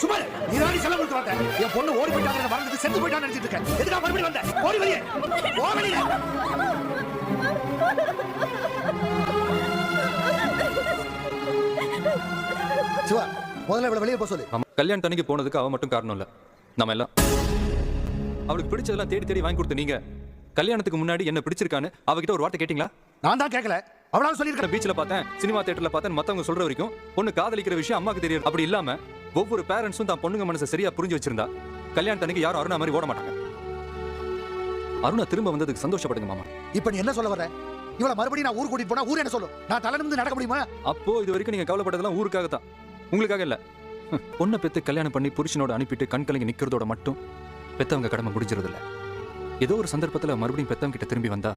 சும்மா நீ தான் செல்ல கொடுத்து வந்த. என் பொண்ணு ஓடி போயிட்டாங்க மறந்துட்டு செத்து போயிட்டான்னு நினைச்சிட்டு இருக்கேன். எதுக்காக மறுபடியும் வந்த? ஓடி வெளியே போ வெளியே. சிவா முதல்ல இவ்வளவு வெளியே போக சொல்லு. கல்யாணம் தனிக்கு போனதுக்கு அவ மட்டும் காரணம் இல்ல, நம்ம எல்லாம். அவளுக்கு பிடிச்சதெல்லாம் தேடி தேடி வாங்கி கொடுத்த நீங்க கல்யாணத்துக்கு முன்னாடி என்ன பிடிச்சிருக்கான்னு அவகிட்ட ஒரு வார்த்தை கேட்டீங்களா? நான் தான் கேட்கல, அவளால சொல்லியிருக்கேன். பீச்ல பார்த்தேன், சினிமா தியேட்டர்ல பார்த்தேன், மத்தவங்க சொல்ற வரைக்கும் பொண்ணு காதலிக்கிற விஷயம் அம்மாக்கு தெரியும். அப்படி இல்லாம ஒவ்வொரு பேரண்ட்ஸும் தான் பொண்ணுங்க மனசை சரியா புரிஞ்சு வச்சிருந்தா கல்யாணத்தன்னைக்கு யாரும் அருணா மாதிரி ஓட மாட்டாங்க. அருணா திரும்ப வந்ததுக்கு சந்தோஷப்படுங்க மாமா. இப்ப நீ என்ன சொல்ல வர? இவள மறுபடியும் நான் ஊர் கூட்டிட்டு போனா ஊர் என்ன சொல்லும்? நான் தலை நிமிர்ந்து நடக்க முடியுமா? அப்போ இது வரைக்கும் நீங்க கவலைப்பட்டதெல்லாம் ஊருக்காக தான், உங்களுக்காக இல்ல. பொண்ணை பெத்து கல்யாணம் பண்ணி புருஷனோட அனுப்பிட்டு கண் கலங்கி நிக்கிறதோட மட்டும் பெத்தவங்க கடமை முடிஞ்சிருது இல்ல. ஏதோ ஒரு சந்தர்ப்பத்துல மறுபடியும் பெத்தவங்க கிட்ட திரும்பி வந்தா